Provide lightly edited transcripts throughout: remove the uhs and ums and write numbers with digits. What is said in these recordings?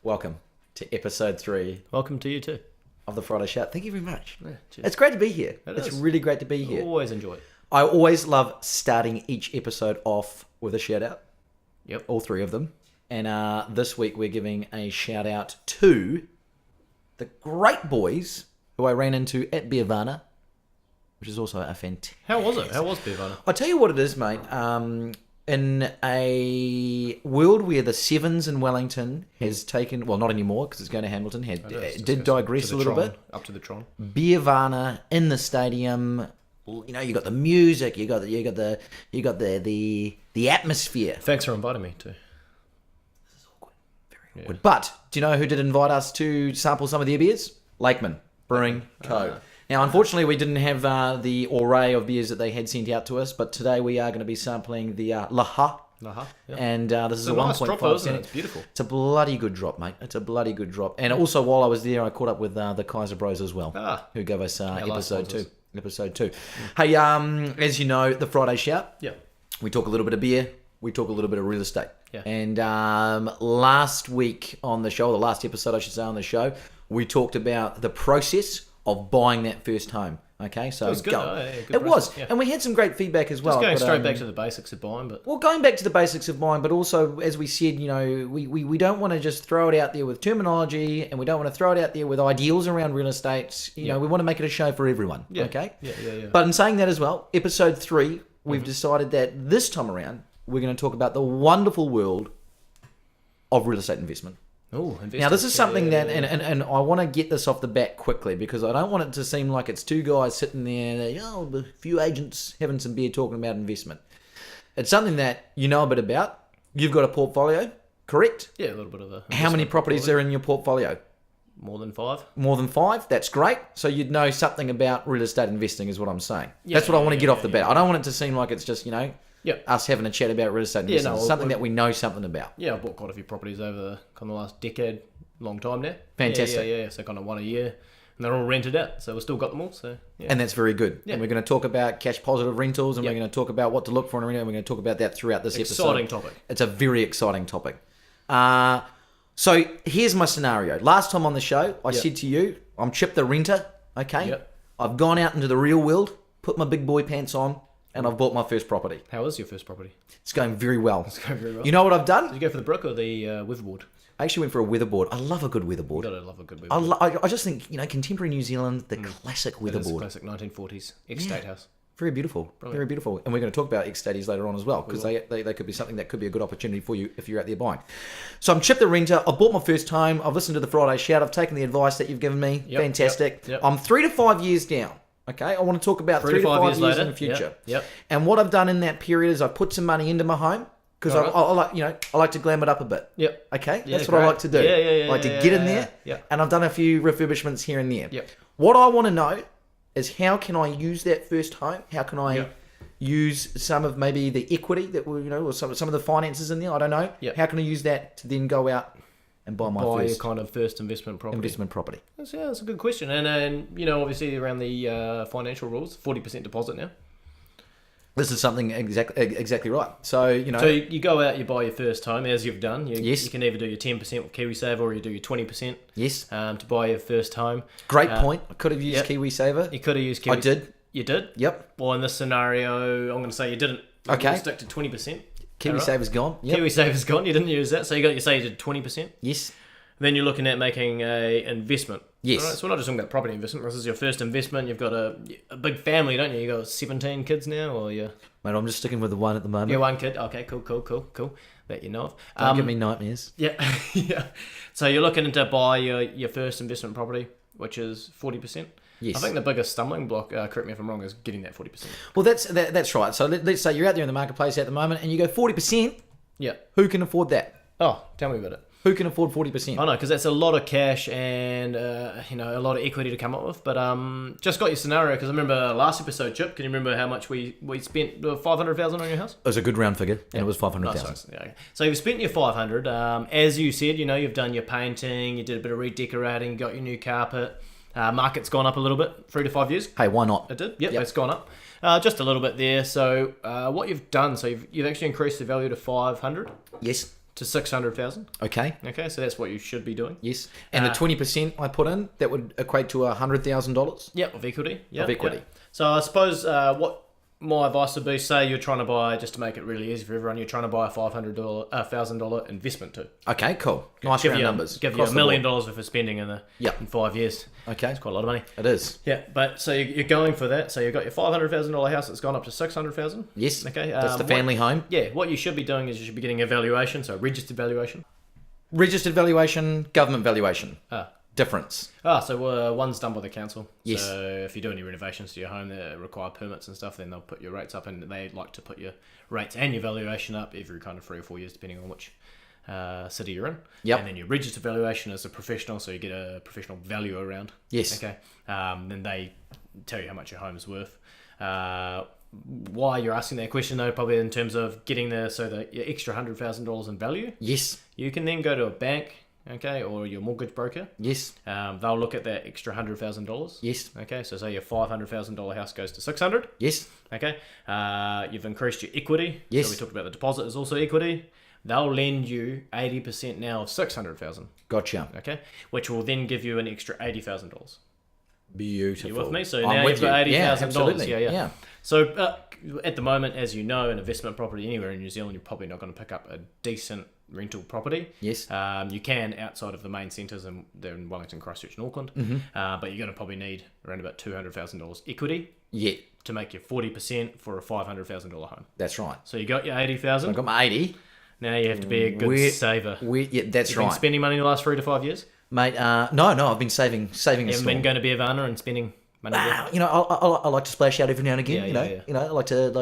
welcome to episode 3 Welcome to you too. of the Friday Shout. Thank you very much. Yeah, cheers. It's great to be here. It It's is. really great to be here. Always enjoy it. I always love starting each episode off with a shout out. Yep. All 3 of them. And this week we're giving a shout out to the great boys who I ran into at Beervana, which is also a fantastic... How was it? How was Beervana? I'll tell you what it is, mate. In a world where the Sevens in Wellington has taken... Well, not anymore because it's going to Hamilton. It did digress a little bit. Up to the Tron. Beervana in the stadium. You know, you got the music. You got the atmosphere. Thanks for inviting me too. Very awkward. But do you know who did invite us to sample some of their beers? Lakeman Brewing Co. Now, unfortunately, we didn't have the array of beers that they had sent out to us, but today we are going to be sampling the Laha. Yeah. And this is a nice 1.5 drop, isn't it? It's beautiful. It's a bloody good drop, mate. It's a bloody good drop. And also, while I was there, I caught up with the Kaiser Bros as well, who gave us episode 2. Episode 2. Hey, as you know, the Friday Shout. Yeah. We talk a little bit of beer. We talk a little bit of real estate. Yeah. And last week on the show, the last episode, I should say, on the show, we talked about the process of buying that first home. Okay, so It was good. Good it was, process, yeah. and we had some great feedback as well. Just going but, straight back to the basics of buying, but well, going back to the basics of buying, but also, as we said, you know, we don't want to just throw it out there with terminology, and we don't want to throw it out there with ideals around real estate. You know, we want to make it a show for everyone. Yeah. Okay. Yeah. But in saying that as well, episode 3, we've decided that this time around we're going to talk about the wonderful world of real estate investment. Oh, Now, this is something that, and I want to get this off the bat quickly because I don't want it to seem like it's 2 guys sitting there, a few agents having some beer talking about investment. It's something that you know a bit about. You've got a portfolio, correct? Yeah, a little bit of a... How many properties are in your portfolio? More than 5. More than 5? That's great. So you'd know something about real estate investing is what I'm saying. That's what I want to get off the bat. I don't want it to seem like it's just, us having a chat about real estate investing. It's something that we know something about. Yeah, I bought quite a few properties over the kind of last decade, long time now. Fantastic. Yeah. So kind of one a year, and they're all rented out. So we've still got them all. So yeah. And that's very good. Yeah. And we're going to talk about cash positive rentals, and we're going to talk about what to look for in a rental, and we're going to talk about that throughout this episode. Exciting topic. It's a very exciting topic. So here's my scenario. Last time on the show, I said to you, I'm Chip the renter. Okay. Yep. I've gone out into the real world, put my big boy pants on, and I've bought my first property. How was your first property? It's going very well. It's going very well. You know what I've done? Did you go for the brick or the weatherboard? I actually went for a weatherboard. I love a good weatherboard. Gotta love a good weatherboard. I just think, contemporary New Zealand, the classic It is a weatherboard. classic 1940s ex-state house. Very beautiful. Brilliant. Very beautiful. And we're going to talk about ex-stadies later on as well, because they could be something that could be a good opportunity for you if you're out there buying. So I'm Chip the renter. I bought my first home. I've listened to the Friday Shout. I've taken the advice that you've given me. Yep, Fantastic. yep. I'm 3 to 5 years down. Okay, I want to talk about 3 to 5 years later. in the future. Yep. And what I've done in that period is I've put some money into my home because I like to glam it up a bit. Yep. Okay, Yeah, that's what I great. like to do. Yeah, I like to get in there, yeah. and I've done a few refurbishments here and there. Yep. What I want to know is how can I use that first home? How can I use some of maybe the equity that or some of the finances in there? I don't know. Yep. How can I use that to then go out and buy my Buy first your kind of first investment property. That's That's a good question. And obviously around the financial rules, 40% deposit now. This is something exactly right. So So you go out, you buy your first home, as you've done. Yes. You can either do your 10% with KiwiSaver or you do your 20%. Yes. To buy your first home. Great point. I could have used KiwiSaver. You could have used KiwiSaver. I did. You did? Yep. Well, in this scenario, I'm going to say you didn't. Okay. You stick to 20%. KiwiSaver's gone. Yep. KiwiSaver's gone. You didn't use that, so you did 20%. Yes. Then you're looking at making a investment. Yes. Right? So we're not just talking about property investment. This is your first investment. You've got a big family, don't you? You got 17 kids now, or you? Mate, I'm just sticking with the one at the moment. Yeah, one kid. Okay, cool. That you know of. Don't give me nightmares. Yeah, yeah. So you're looking to buy your first investment property, which is 40%. Yes. I think the biggest stumbling block, correct me if I'm wrong, is getting that 40%. Well, that's right. So let's say you're out there in the marketplace at the moment and you go 40%. Yeah. Who can afford that? Oh, tell me about it. Who can afford 40%? I know, because that's a lot of cash and a lot of equity to come up with. But just got your scenario, because I remember last episode, Chip. Can you remember how much we spent? 500,000 on your house? It was a good round figure, and it was 500,000. Oh, sorry. Okay. So you've spent your 500. As you said, you've done your painting, you did a bit of redecorating, got your new carpet. Market's gone up a little bit, 3 to 5 years. Hey, why not? It did. Yep. It's gone up just a little bit there. So what you've done, so you've actually increased the value to 500. Yes. to 600,000. Okay. Okay, so that's what you should be doing. Yes. And the 20% I put in, that would equate to $100,000. Yep, of equity. Yep, Of equity. Yep. So I suppose what my advice would be, say you're trying to buy, just to make it really easy for everyone, you're trying to buy a $1,000 investment too. Okay, cool. Nice round numbers. Give you Across $1 the million board. worth of spending in Yep. in 5 years. Okay. It's quite a lot of money. It is. Yeah, but so you're going for that. So you've got your $500,000 house that's gone up to 600,000. Yes. Okay. That's the family home. Yeah, what you should be doing is you should be getting a valuation, so a registered valuation. Registered valuation, government valuation. Difference. So one's done by the council. Yes. So if you do any renovations to your home that require permits and stuff, then they'll put your rates up, and they like to put your rates and your valuation up every kind of 3 or 4 years, depending on which city you're in. Yep. And then your registered valuation is a professional, so you get a professional valuer around. Yes. Okay. Then they tell you how much your home is worth. Why you're asking that question though, probably in terms of getting your extra $100,000 in value. Yes. You can then go to a bank. Okay, or your mortgage broker. Yes. They'll look at that extra $100,000. Yes. Okay, so say your $500,000 house goes to 600. Yes. Okay, you've increased your equity. Yes. So we talked about the deposit is also equity. They'll lend you 80% now of 600,000. Gotcha. Okay, which will then give you an extra $80,000. Beautiful. You with me? So I'm now with you've got $80,000. Yeah, absolutely. Yeah. So at the moment, as you know, an investment property anywhere in New Zealand, you're probably not going to pick up a decent rental property. Yes. You can outside of the main centres, and they're in Wellington, Christchurch and Auckland. But you're going to probably need around about $200,000 equity. Yeah. To make your 40% for a $500,000 home. That's right. So you got your 80,000. I got my 80. Now you have to be a good saver. Yeah, that's You've right. been spending money in the last 3 to 5 years? Mate, no, I've been saving You a haven't storm. been going to be a Havana and spending money there? You know, I like to splash out every now and again. Yeah. You know, I like to.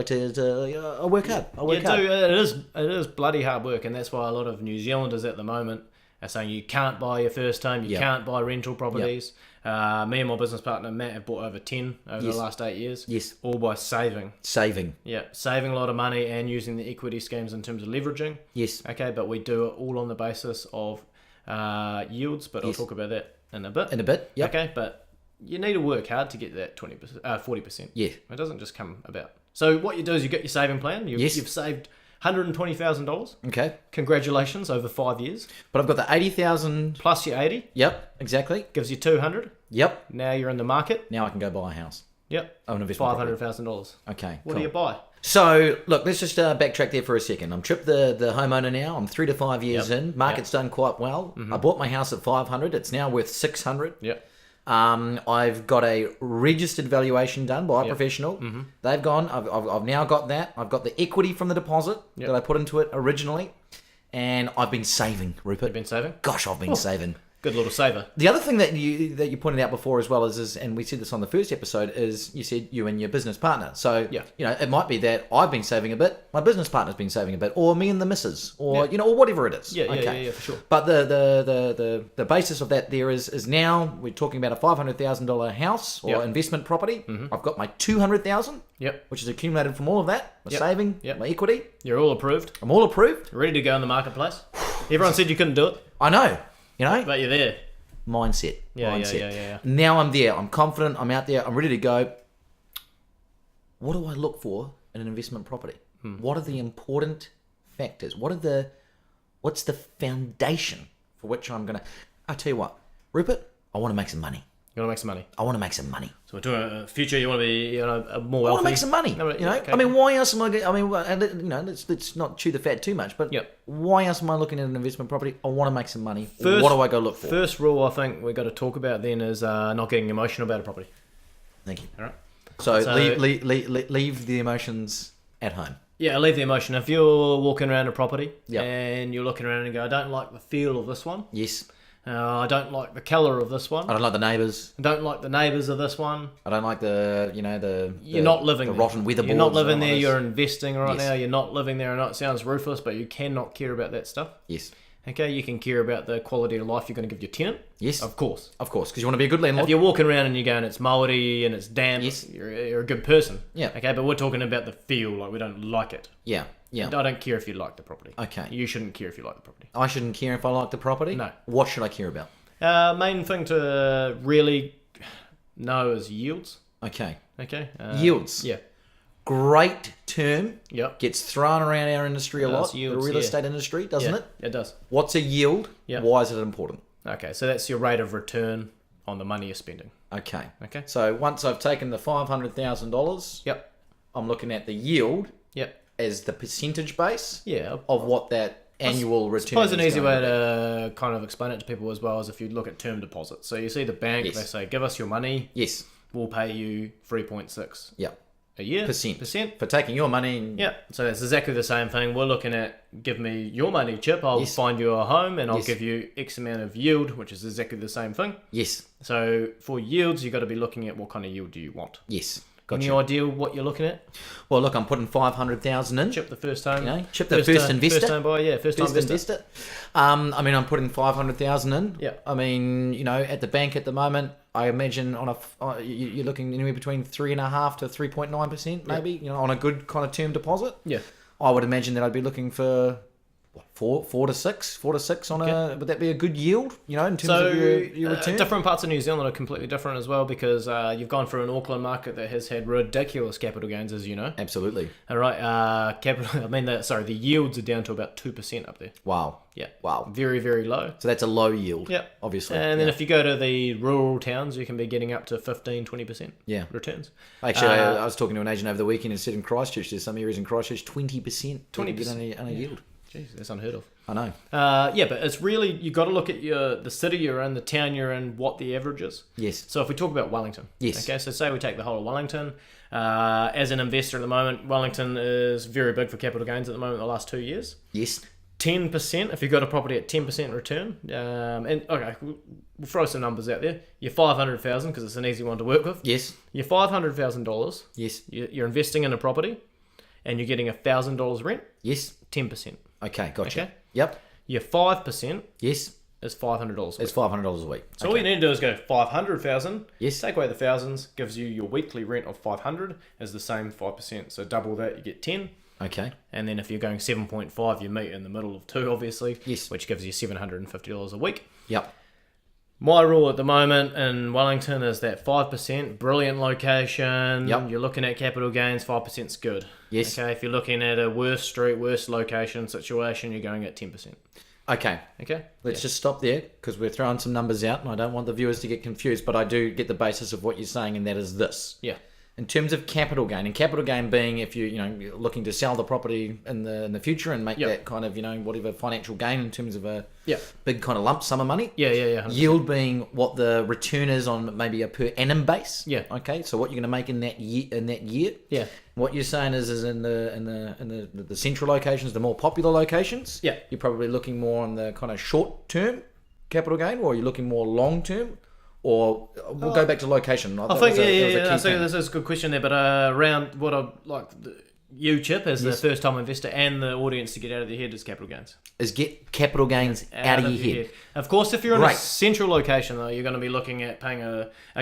I work hard. I work hard. It is bloody hard work, and that's why a lot of New Zealanders at the moment are saying you can't buy your first home, you can't buy rental properties. Me and my business partner Matt have bought over 10 over the last 8 years. Yes. All by saving. Saving. Yeah, saving a lot of money and using the equity schemes in terms of leveraging. Yes. Okay, but we do it all on the basis of yields, but I'll talk about that in a bit. In a bit. Yep. Okay, but you need to work hard to get that 40%. Yeah. It doesn't just come about. So what you do is you get your saving plan. You've saved $120,000. Okay. Congratulations, over 5 years. But I've got the 80,000. Plus your 80. Yep. Exactly. Gives you 200. Yep. Now you're in the market. Now I can go buy a house. Yep. Of an investment property. $500,000. Okay. What cool. do you buy? So, look, let's just backtrack there for a second. I'm Trip, the homeowner now. I'm 3 to 5 years in. Market's done quite well. I bought my house at 500. It's now worth 600. Yep. I've got a registered valuation done by a professional. They've gone. I've now got that. I've got the equity from the deposit that I put into it originally, and I've been saving, Rupert. You've been saving? Gosh, I've been saving. Good little saver. The other thing that you pointed out before as well is, and we said this on the first episode, is you said you and your business partner. So you know, it might be that I've been saving a bit, my business partner's been saving a bit, or me and the missus, or you know, or whatever it is. Yeah, for sure. But the basis of that there is now we're talking about a $500,000 house or investment property. I've got my $200,000. Yep. Which is accumulated from all of that, my saving, my equity. You're all approved. I'm all approved. Ready to go in the marketplace. Everyone said you couldn't do it. I know. You know. But you're there. Mindset. Yeah. Now I'm there. I'm confident. I'm out there. I'm ready to go. What do I look for in an investment property? What are the important factors? What's the foundation for which I'm gonna? I'll tell you what, Rupert. I want to make some money. You want to make some money. I want to make some money. So we're doing a future. You want to be, more I wealthy. want to make some money. No, you know. okay. I mean, why else am I? I mean, you know, let's not chew the fat too much. But why else am I looking at an investment property? I want to make some money. What do I go look for? First rule I think we've got to talk about then is not getting emotional about a property. Thank you. All right. So leave the emotions at home. Yeah, leave the emotion. If you're walking around a property and you're looking around and go, I don't like the feel of this one. Yes. I don't like the colour of this one. I don't like the neighbours. I don't like the neighbours of this one. I don't like You're not living the there. rotten weatherboards. You're not living there. You're investing right now. You're not living there. I know it sounds ruthless, but you cannot care about that stuff. Yes. Okay, you can care about the quality of life you're going to give your tenant. Yes. Of course. Because you want to be a good landlord. If you're walking around and you're going, it's mouldy and it's damp, you're a good person. Yeah. Okay, but we're talking about the feel, like we don't like it. Yeah. I don't care if you like the property. Okay. You shouldn't care if you like the property. I shouldn't care if I like the property? No. What should I care about? Main thing to really know is yields. Okay. Okay. Yields? Yeah. great term. Yep. Gets thrown around our industry a lot. Yields, the real estate industry, doesn't it? It does. What's a yield? Yep. Why is it important? Okay, so that's your rate of return on the money you're spending. Okay. Okay. So once I've taken the $500,000, Yep. I'm looking at the yield Yep. as the percentage base Yeah. of what that annual return. I suppose an is easy going way to to kind of explain it to people as well is if you look at term deposits. So you see the bank, Yes. they say, give us your money, be. Yes. we'll pay you 3.6 Yeah. a year. Percent. For taking your money. And, Yeah, so it's exactly the same thing. We're looking at, give me your money, Chip. I'll Yes. find you a home and I'll Yes. give you X amount of yield, which is exactly the same thing. Yes. So for yields, you've got to be looking at what kind of yield do you want. Yes. Any Gotcha. idea what you're looking at? Well, look, I'm putting 500,000 in. Chip the first time. You know, Chip the first investor. First time buyer, yeah, first time investor. I mean, I'm putting 500,000 in. Yeah. I mean, you know, at the bank at the moment, I imagine you're looking anywhere between 3.5% to 3.9%, maybe. You know, on a good kind of term deposit. Yeah. I would imagine that I'd be looking for what, 4 to 6 on a. Would that be a good yield? You know, in terms of your return. Different parts of New Zealand are completely different as well because you've gone through an Auckland market that has had ridiculous capital gains, as you know. Absolutely. All right, capital. I mean, the yields are down to about 2% up there. Wow. Yeah. Wow. Very, very low. So that's a low yield. Yeah. Obviously. And then if you go to the rural towns, you can be getting up to 15-20% Yeah. returns. Actually, I was talking to an agent over the weekend and said in Christchurch, there's some areas in Christchurch 20%. 20% on a yield. Jeez, that's unheard of. I know. Yeah, but it's really, you've got to look at the city you're in, the town you're in, what the average is. Yes. So if we talk about Wellington. Yes. Okay, so say we take the whole of Wellington. As an investor at the moment, Wellington is very big for capital gains at the moment in the last 2 years. Yes. 10%, if you've got a property at 10% return, and okay, we'll throw some numbers out there. Your 500,000, because it's an easy one to work with. Yes. Your $500,000. Yes. You're investing in a property, and you're getting $1,000 rent. Yes. 10%. Okay, gotcha. Okay. Yep. Your 5% Yes. is $500 a week. It's $500 a week. So all you need to do is go 500,000. Yes. Take away the thousands, gives you your weekly rent of 500 as the same 5%. So double that, you get 10. Okay. And then if you're going 7.5, you meet in the middle of 2, obviously. Yes. Which gives you $750 a week. Yep. My rule at the moment in Wellington is that 5%, brilliant location. Yep. You're looking at capital gains, 5% is good. Yes. Okay, if you're looking at a worse street, worse location situation, you're going at 10%. Okay. Okay? Let's just stop there because we're throwing some numbers out and I don't want the viewers to get confused, but I do get the basis of what you're saying, and that is this. Yeah. In terms of capital gain, and capital gain being if you're looking to sell the property in the future and make Yep. that kind of whatever financial gain in terms of a Yeah. big kind of lump sum of money. Yeah. 100%. Yield being what the return is on maybe a per annum base. Yeah. Okay. So what you're going to make in that year. Yeah. What you're saying is in the central locations, the more popular locations. Yeah. You're probably looking more on the kind of short term capital gain, or you're looking more long term. Or we'll go back to location. I think, so this is a good question there, but around what I'd like you, Chip, as the first time investor and the audience to get out of their head is capital gains. Is get capital gains out of your head. Of course, if you're in a Great. central location, though, you're going to be looking at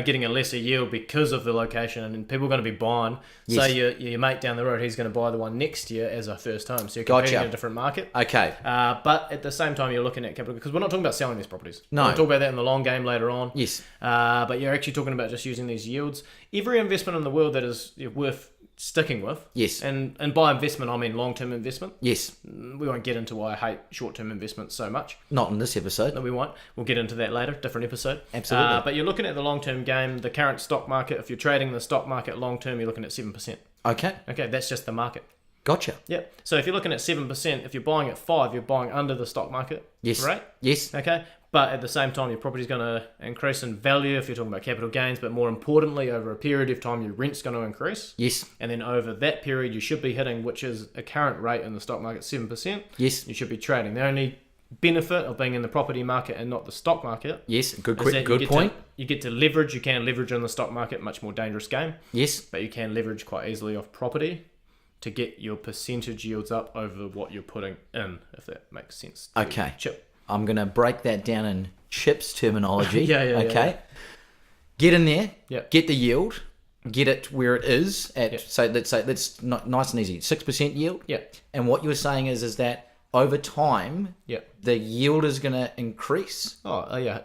getting a lesser yield because of the location, and people are going to be buying. Yes. Say your mate down the road, he's going to buy the one next year as a first home, so you're competing Gotcha. in a different market. Okay. But at the same time, you're looking at capital, because we're not talking about selling these properties. No. We'll talk about that in the long game later on. Yes. But you're actually talking about just using these yields. Every investment in the world that is worth sticking with. Yes. And by investment, I mean long-term investment. Yes. We won't get into why I hate short-term investments so much. Not in this episode. No, we won't. We'll get into that later, different episode. Absolutely. But you're looking at the long-term game, the current stock market. If you're trading the stock market long-term, you're looking at 7%. Okay. Okay, that's just the market. Gotcha. Yeah. So if you're looking at 7%, if you're buying at 5, you're buying under the stock market. Yes. Right? Yes. Okay. But at the same time, your property's going to increase in value if you're talking about capital gains. But more importantly, over a period of time, your rent's going to increase. Yes. And then over that period, you should be hitting, which is a current rate in the stock market, 7%. Yes. You should be trading. The only benefit of being in the property market and not the stock market. Yes. Good is that good point. You get to leverage. You can leverage in the stock market, much more dangerous game. Yes. But you can leverage quite easily off property to get your percentage yields up over what you're putting in, if that makes sense. Okay. Chip. I'm going to break that down in Chip's terminology. Yeah. Okay. Get in there. Yeah. Get the yield. Get it where it is at. Yeah. So let's not nice and easy. 6% yield. Yeah. And what you're saying is that over time, Yeah. the yield is going to increase. Oh, yeah.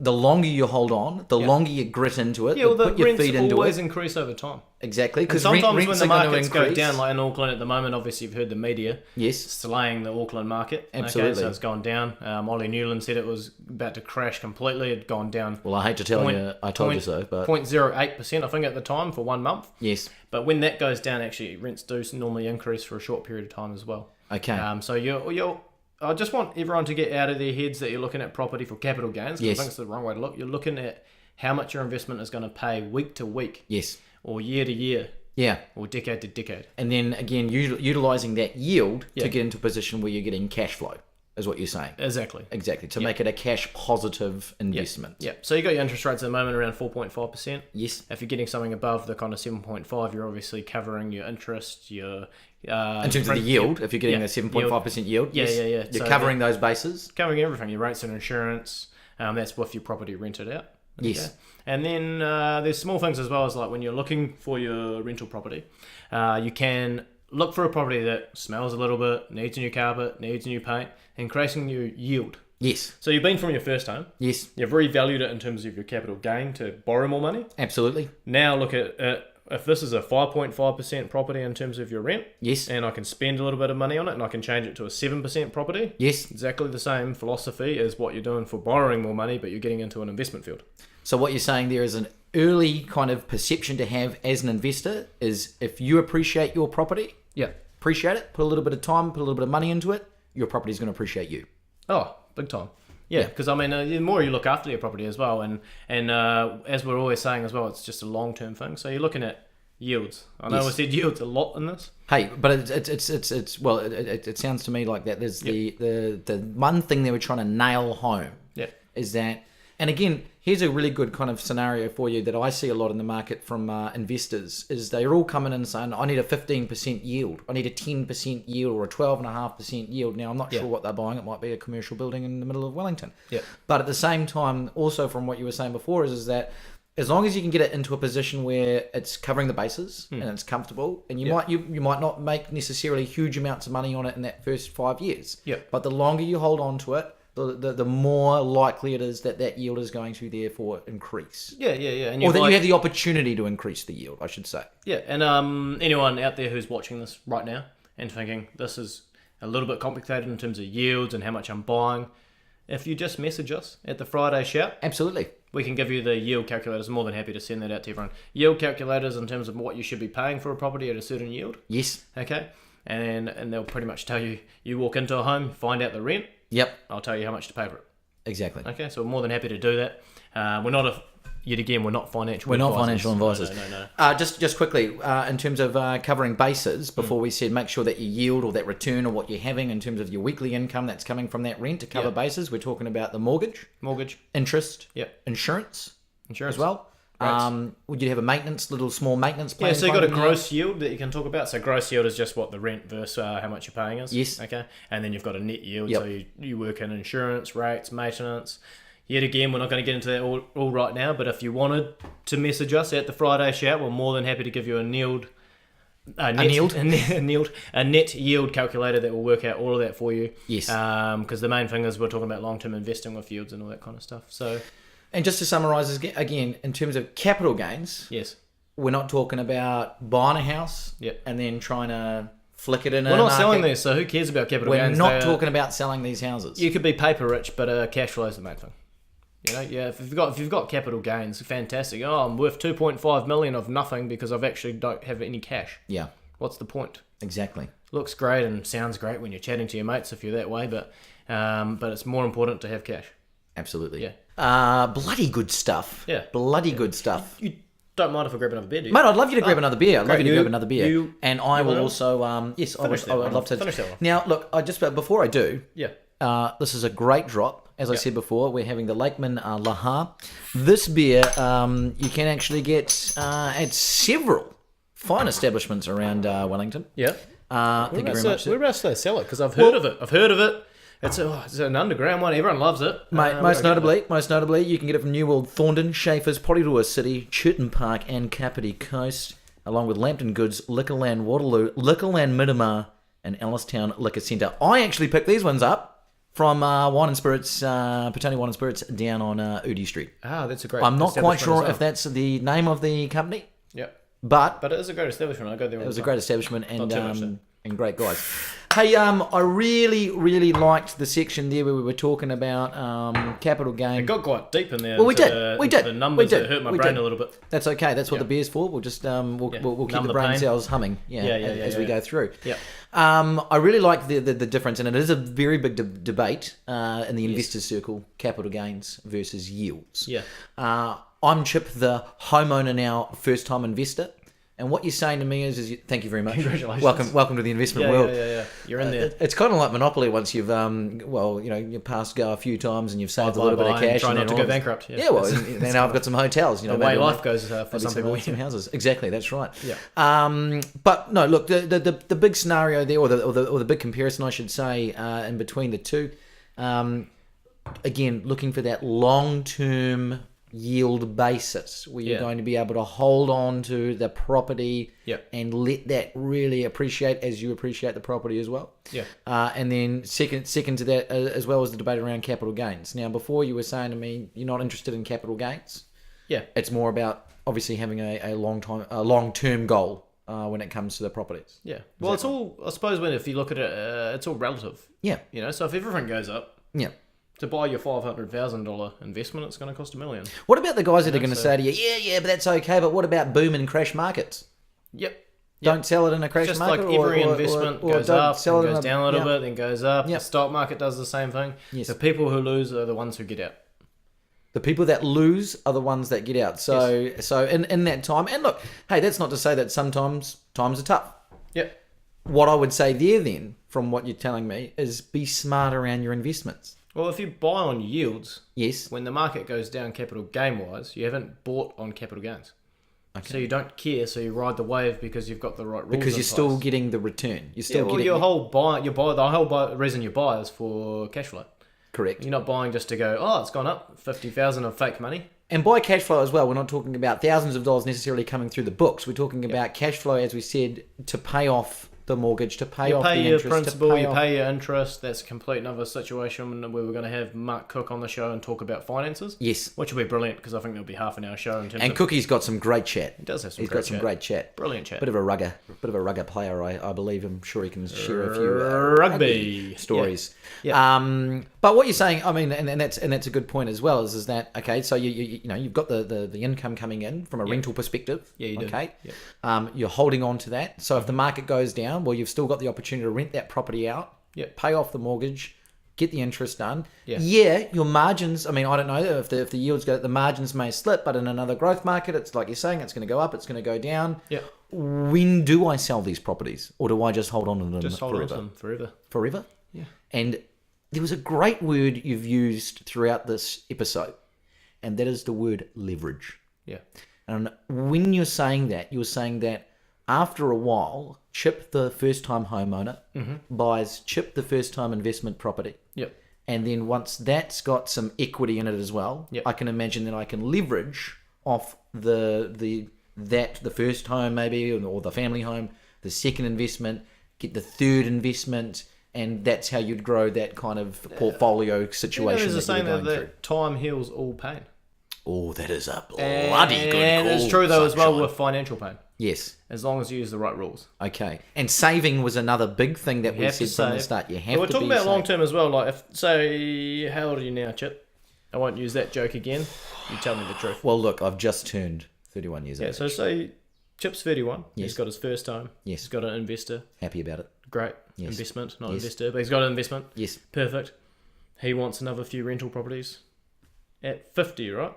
the longer you hold on, the longer you grit into it, Yeah, well, the put your rents feet into always it. increase over time. Exactly, Because because sometimes rents when the are going to markets go increase. down, like in Auckland at the moment, obviously you've heard the media Yes, slaying the Auckland market. Absolutely. Okay, so it's gone down. Ollie Newland said it was about to crash completely. It had gone down. well, I hate to tell you, I told you so, but 0.08%, I think, at the time for 1 month. yes, But when that goes down, actually, rents do normally increase for a short period of time as well. okay, So I just want everyone to get out of their heads that you're looking at property for capital gains. 'Cause Yes. I think it's the wrong way to look. You're looking at how much your investment is going to pay week to week, yes, or year to year, yeah. or decade to decade. And then again, utilizing that yield Yeah. to get into a position where you're getting cash flow, is what you're saying. Exactly. Exactly, to make it a cash positive investment. Yeah. So you got your interest rates at the moment around 4.5%. Yes, If you're getting something above the kind of 7.5, you're obviously covering your interest, your in terms of the yield, if you're getting yeah, a 7.5% yield, Yeah, yes, yeah, yeah. you're So covering those bases. covering everything, your rates and insurance. That's with your property rented out. Yes. And then there's small things as well as like when you're looking for your rental property, you can look for a property that smells a little bit, needs a new carpet, needs new paint, increasing your yield. Yes, So you've been from your first home, yes, you've revalued it in terms of your capital gain to borrow more money. absolutely. Now look at it. If this is a 5.5% property in terms of your rent, Yes, and I can spend a little bit of money on it and I can change it to a 7% property, yes. exactly the same philosophy as what you're doing for borrowing more money, but you're getting into an investment field. So what you're saying there is an early kind of perception to have as an investor is if you appreciate your property, Yeah. appreciate it, put a little bit of time, put a little bit of money into it, your property's going to appreciate you. Oh, big time. Yeah, because I mean, the more you look after your property as well, and as we're always saying as well, it's just a long-term thing. So you're looking at yields. I know Yes. we said yields a lot in this. Hey, but it's well, it sounds to me like that. There's the one thing they were trying to nail home Yeah. is that, and again, here's a really good kind of scenario for you that I see a lot in the market from investors is they're all coming in saying, I need a 15% yield, I need a 10% yield or a 12.5% yield. Now, I'm not sure what they're buying. It might be a commercial building in the middle of Wellington. Yeah. But at the same time, also from what you were saying before, is that as long as you can get it into a position where it's covering the bases and it's comfortable, and you might not make necessarily huge amounts of money on it in that first 5 years. Yeah. But the longer you hold on to it, the more likely it is that yield is going to therefore increase. Yeah. And Or that you have the opportunity to increase the yield, I should say. Yeah, and anyone out there who's watching this right now and thinking this is a little bit complicated in terms of yields and how much I'm buying, if you just message us at the Friday Shout, Absolutely. we can give you the yield calculators. I'm more than happy to send that out to everyone. Yield calculators in terms of what you should be paying for a property at a certain yield. Yes. Okay, and they'll pretty much tell you. You walk into a home, find out the rent. Yep. I'll tell you how much to pay for it. Exactly. Okay, so we're more than happy to do that. We're not we're not financial. We're not advisors. financial advisors. No. Just quickly, in terms of covering bases, before we said make sure that your yield or that return or what you're having in terms of your weekly income that's coming from that rent to cover bases, we're talking about the mortgage, interest, insurance as well. Would you have a small maintenance plan? Yeah, so you got a gross yield that you can talk about. So gross yield is just what the rent versus how much you're paying is. Yes. Okay. And then you've got a net yield. Yep. So you work in insurance, rates, maintenance. Yet again, we're not going to get into that all right now. But if you wanted to message us at the Friday Shout, we're more than happy to give you a net yield calculator that will work out all of that for you. Yes. Because the main thing is we're talking about long-term investing with yields and all that kind of stuff. So. And just to summarise again, in terms of capital gains, Yes. we're not talking about buying a house Yep. and then trying to flick it in. We're not selling these, so who cares about capital We're gains? not talking about selling these houses. You could be paper rich, but cash flow is the main thing. You know, yeah. If you've got capital gains, fantastic. Oh, I'm worth 2.5 million of nothing because I've actually don't have any cash. Yeah. What's the point? Exactly. Looks great and sounds great when you're chatting to your mates if you're that way, but it's more important to have cash. Absolutely. Yeah. Bloody good stuff. Yeah. Bloody good stuff. You don't mind if I grab another beer, do you? Mate, I'd love you to grab another beer. I'd love great. you to You- grab another beer. you- And I will wanna- also, yes, I Finish would that one love off. to. Finish that one off. Now, look, before I do, Yeah. this is a great drop. As I said before, we're having the Lakeman Laha. This beer, you can actually get at several fine establishments around Wellington. Yeah. Thank you very much. Whereabouts do they sell it? Because I've heard of it. It's an underground one. Everyone loves it. Mate, most notably, you can get it from New World, Thorndon, Schaefer's, Porirua City, Churton Park, and Kapiti Coast, along with Lambton Goods, Liquorland Waterloo, Liquorland Miramar, and Ellistown Liquor Centre. I actually picked these ones up From Wine and Spirits, Petone Wine and Spirits down on Udi Street. Ah, that's a great. I'm not quite sure establishment as well. if that's the name of the company, Yeah, but but it is a great establishment. I go there. it was a great establishment and too much, though. and great guys. Hey, I really liked the section there where we were talking about capital gain. It got quite deep in there. Well, we into did. We into did. The numbers We did. that hurt my We brain did. a little bit. That's okay. That's what Yeah. the beer's for. We'll just we'll keep Numb the the brain pain. cells humming. As we yeah. go through. Yeah. I really like the difference, and it is a very big debate in the investors' circle: capital gains versus yields. Yeah. I'm Chip, the homeowner now, first-time investor. And what you're saying to me is thank you very much. Congratulations. Welcome to the investment world. Yeah. You're in there. It's kind of like Monopoly. Once you've you passed go a few times and you've saved a little bit of cash. Try and not to then go all of a- bankrupt. Yeah, well, and now I've got some hotels. the way maybe life goes for maybe some people. some houses. Exactly, that's right. Yeah. But no, look, the big scenario there, or the big comparison, I should say, in between the two, again, looking for that long-term yield basis where you're Yeah. going to be able to hold on to the property Yep. and let that really appreciate as you appreciate the property as well. Yeah. And then second to that, as well as the debate around capital gains. Now, before you were saying to me, you're not interested in capital gains. Yeah. It's more about obviously having a long-term goal when it comes to the properties. Yeah. Well, it's all. I suppose if you look at it, it's all relative. Yeah. You know, so if everything goes up, Yeah. to buy your $500,000 investment, it's going to cost $1 million. What about the guys that are going to so- say to you, yeah, but that's okay, but what about boom and crash markets? Yep. Don't sell it in a crash Just market? like every investment or goes don't up, sell and it goes down a little bit, then goes up. Yep. The stock market does the same thing. Yes. The people who lose are the ones who get out. The people that lose are the ones that get out. So in that time, and look, hey, that's not to say that sometimes times are tough. Yep. What I would say there then, from what you're telling me, is be smart around your investments. Well, if you buy on yields, Yes. when the market goes down capital gain wise, you haven't bought on capital gains. Okay. So you don't care, so you ride the wave because you've got the right rules. Because in you're still place. getting the return. You're Yeah, still well, getting the whole reason you buy is for cash flow. correct. You're not buying just to go, oh, it's gone up 50,000 of fake money. And by cash flow as well, we're not talking about thousands of dollars necessarily coming through the books. We're talking about cash flow, as we said, to pay off the mortgage, to pay You off pay the your interest, principal, to pay you off... pay your interest. That's a complete another situation where we're going to have Mark Cook on the show and talk about finances. Yes. Which will be brilliant because I think there'll be half an hour show in terms And of... Cookie's got some great chat. He does have some He's great got some chat. great chat. Brilliant chat. Bit of a rugger player, I believe. I'm sure he can share a few Rugby. stories. Yeah. But what you're saying, I mean, and that's a good point as well. Is that okay? So you've got the income coming in from a rental perspective. Yeah, you do. Okay. Yep. You're holding on to that. So if the market goes down, well, you've still got the opportunity to rent that property out. Yep. Pay off the mortgage. Get the interest done. Yeah. Your margins. I mean, I don't know if the yields go. The margins may slip, but in another growth market, it's like you're saying, it's going to go up. It's going to go down. Yeah. When do I sell these properties, or do I just hold on to them Just hold forever? on to them forever. Forever. Yeah. And there was a great word you've used throughout this episode, and that is the word leverage. Yeah. And when you're saying that after a while, Chip, the first-time homeowner, buys Chip, the first-time investment property. Yep. And then once that's got some equity in it as well, Yep. I can imagine that I can leverage off the first home maybe, or the family home, the second investment, get the third investment, and that's how you'd grow that kind of portfolio situation. There's a that you're saying going through. that time heals all pain. Oh, that is a bloody good call. And it's true though as well Sunshine. with financial pain. Yes. As long as you use the right rules. Okay. And saving was another big thing that we have to said from the save. start. You have But we're to talking be about long safe. term as well. Like, if say, how old are you now, Chip? I won't use that joke again. You tell me the truth. Well, look, I've just turned 31 years Yeah. old. So say Chip's 31. Yes. He's got his first home. Yes. He's got an investor. Happy about it. Great. Yes. Investment, not Yes. investor, but he's got an investment. Yes. Perfect. He wants another few rental properties. At 50, right?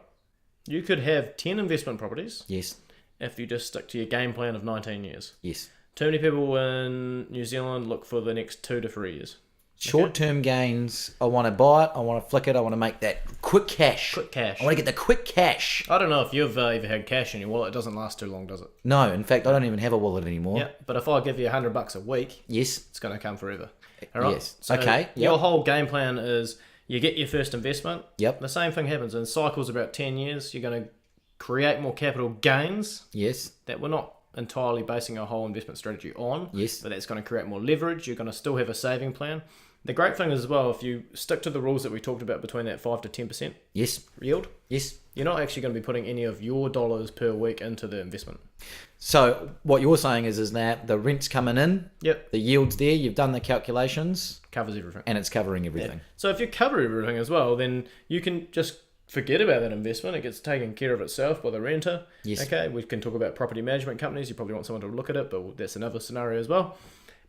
You could have 10 investment properties Yes. if you just stick to your game plan of 19 years. Yes. Too many people in New Zealand look for the next 2 to 3 years. Short-term gains. I want to buy it. I want to flick it. I want to make that quick cash. Quick cash. I want to get the quick cash. I don't know if you've ever had cash in your wallet. It doesn't last too long, does it? No, in fact, I don't even have a wallet anymore. Yeah. But if I give you $100 a week, Yes. it's going to come forever. All right. Yes. Okay, yep. Your whole game plan is you get your first investment. Yep. The same thing happens in cycles about 10 years. You're going to create more capital gains Yes. that we're not entirely basing our whole investment strategy on. Yes. But that's going to create more leverage. You're going to still have a saving plan. The great thing is as well, if you stick to the rules that we talked about between that 5 to 10% Yes. yield, Yes. you're not actually going to be putting any of your dollars per week into the investment. So what you're saying is that the rent's coming in, Yep. the yield's there, you've done the calculations, Covers everything. and it's covering everything. Yeah. So if you cover everything as well, then you can just forget about that investment. It gets taken care of itself by the renter. Yes. Okay, we can talk about property management companies. You probably want someone to look at it, but that's another scenario as well.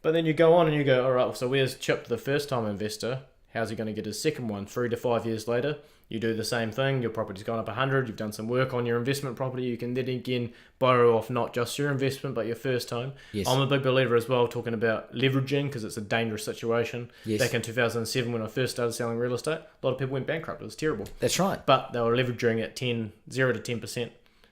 But then you go on and you go, all right, so where's Chip, the first-time investor? How's he going to get his second one? 3 to 5 years later, you do the same thing. Your property's gone up 100. You've done some work on your investment property. You can then again borrow off not just your investment, but your first time. Yes. I'm a big believer as well, talking about leveraging, because it's a dangerous situation. Yes. Back in 2007, when I first started selling real estate, a lot of people went bankrupt. It was terrible. That's right. But they were leveraging at 0 to 10%.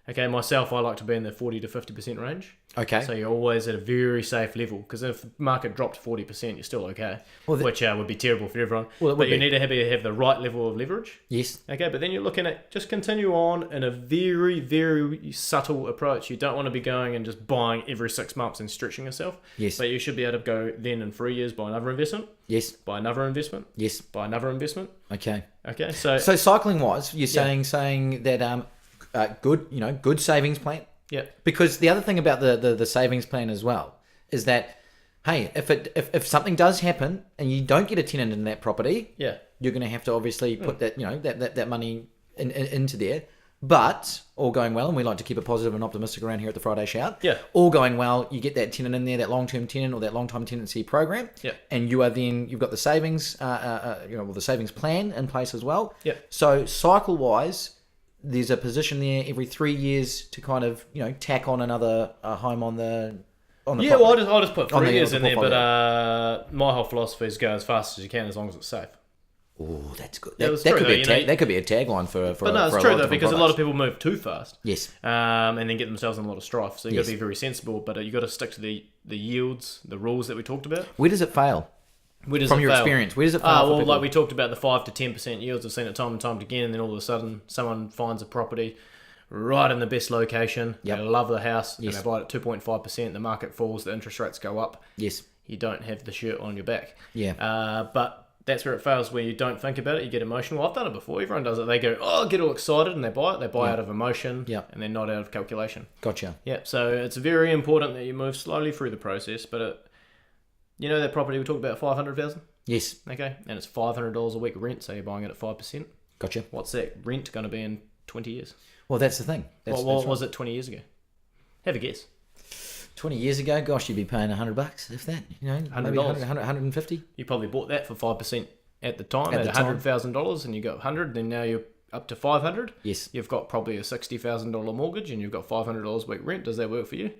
Okay, myself, I like to be in the 40 to 50% range. Okay. So you're always at a very safe level, because if the market dropped 40%, you're still okay, which would be terrible for everyone. Well, but you need to have the right level of leverage. Yes. Okay, but then you're looking at just continue on in a very, very subtle approach. You don't want to be going and just buying every 6 months and stretching yourself. Yes. But you should be able to go then in 3 years, buy another investment. Yes. Buy another investment. Yes. Buy another investment. Okay. Okay, so cycling wise, you're saying that good savings plan. yeah, Because the other thing about the savings plan as well is that, hey, if something does happen and you don't get a tenant in that property, yeah, you're going to have to obviously put that money into there. But all going well, and we like to keep it positive and optimistic around here at the Friday Shout. Yeah. All going well, you get that tenant in there, that long-term tenant or that long-time tenancy program. Yeah. And you've got the savings, the savings plan in place as well. Yeah. So cycle-wise, there's a position there every 3 years to kind of tack on another home on the yeah. Well, I'll just put 3 years the in there, portfolio. but my whole philosophy is go as fast as you can, as long as it's safe. Oh, that's good. Yeah, That could be that could be a tagline for. But no, it's true though, because a lot of people move too fast. Yes. And then get themselves in a lot of strife. So you got Yes. to be very sensible, but you got to stick to the yields, the rules that we talked about. Where does it fail? Where does From it your fail? experience, where does it fail? for Well, people? like we talked about the 5 to 10% yields. I've seen it time and time again, and then all of a sudden, someone finds a property right in the best location. Yep. They love the house, Yes. and they buy it at 2.5%. The market falls, the interest rates go up. Yes. You don't have the shirt on your back. Yeah. But that's where it fails, where you don't think about it, you get emotional. I've done it before. Everyone does it. They go, get all excited, and they buy it. They buy out of emotion, Yeah. and they're not out of calculation. Gotcha. Yeah, so it's very important that you move slowly through the process. But that property we talked about, 500,000. Yes. Okay, and it's $500 a week rent, so you're buying it at 5%. Gotcha. What's that rent going to be in 20 years? Well, that's the thing. What was it 20 years ago? Have a guess. 20 years ago, gosh, you'd be paying $100 if that. Maybe $100. 150. You probably bought that for 5% at the time, at $100,000, and you got 100. Then now you're up to 500. Yes. You've got probably a $60,000 mortgage, and you've got $500 a week rent. Does that work for you?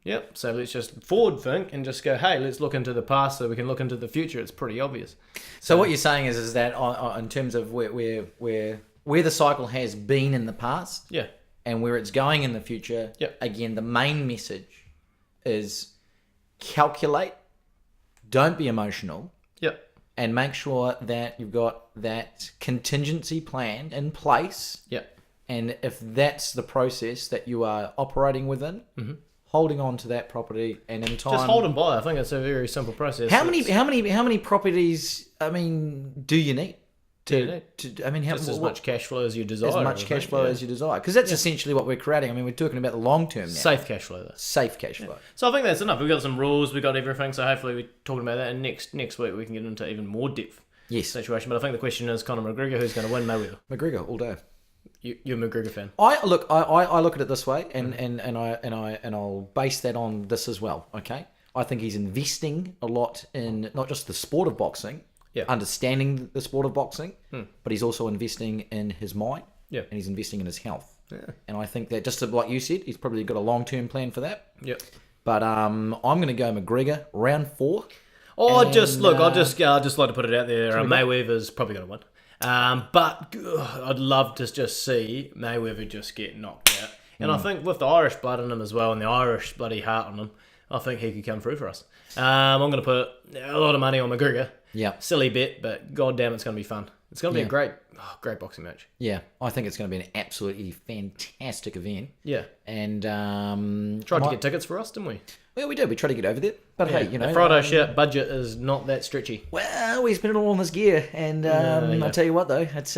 Yep. So let's just forward think and just go, hey, let's look into the past so we can look into the future. It's pretty obvious. So what you're saying is that in terms of where the cycle has been in the past, Yeah. and where it's going in the future, Yep. again, the main message is calculate, don't be emotional, Yep. and make sure that you've got that contingency plan in place. Yep. And if that's the process that you are operating within, holding on to that property, and in time, Just hold and buy. I think it's a very simple process. How many properties? I mean, do you need? As much cash flow as you desire. As much cash flow as you desire, because that's essentially what we're creating. I mean, we're talking about the long term now. Safe cash flow, though. Safe cash flow. So I think that's enough. We've got some rules. We've got everything. So hopefully we're talking about that. And next week we can get into even more depth. Yes. Situation. But I think the question is Conor McGregor, who's going to win Mayweather? McGregor all day. You're a McGregor fan. I look at it this way, and I'll base that on this as well. Okay, I think he's investing a lot in not just the sport of boxing, understanding the sport of boxing, but he's also investing in his mind, and he's investing in his health. Yeah. And I think that, just like you said, he's probably got a long-term plan for that. Yep. But I'm going to go McGregor round 4. I'd just like to put it out there. Mayweather's probably going to win. But I'd love to just see Mayweather just get knocked out. And I think with the Irish blood in him as well, and the Irish bloody heart on him, I think he could come through for us. I'm going to put a lot of money on McGregor. Yeah. Silly bet, but goddamn, it's going to be fun. It's going to be a great boxing match. Yeah, I think it's going to be an absolutely fantastic event. Yeah. And tried to get tickets for us, didn't we? Well, we do. We try to get over there. But hey, the Friday shirt budget is not that stretchy. Well, we spent it all on this gear, and I tell you what, though, it's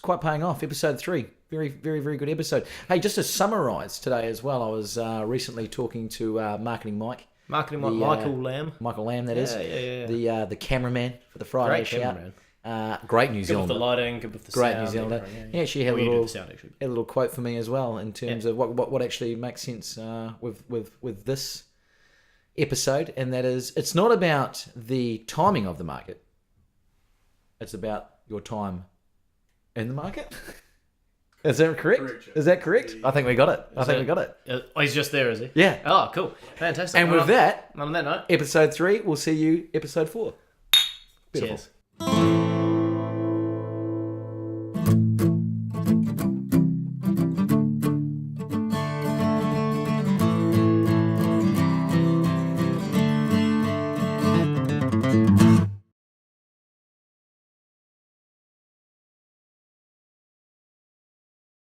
quite paying off. Episode 3, very, very, very good episode. Hey, just to summarise today as well, I was recently talking to Marketing Mike. Michael Lamb. Michael Lamb, that is. Yeah. The cameraman for the Friday Great shout. cameraman. Great New Good Zealander. with the lighting, good with the Great sound. New Zealander. Yeah, she had you do a the sound, actually. little quote for me as well in terms of what actually makes sense with this episode, and that is, it's not about the timing of the market. It's about your time in the market. Is that correct? Is that correct? I think we got it. We got it. Oh, he's just there, is he? Yeah. Oh, cool. Fantastic. And with that, on that note, episode 3, we'll see you episode 4. Beautiful. Cheers.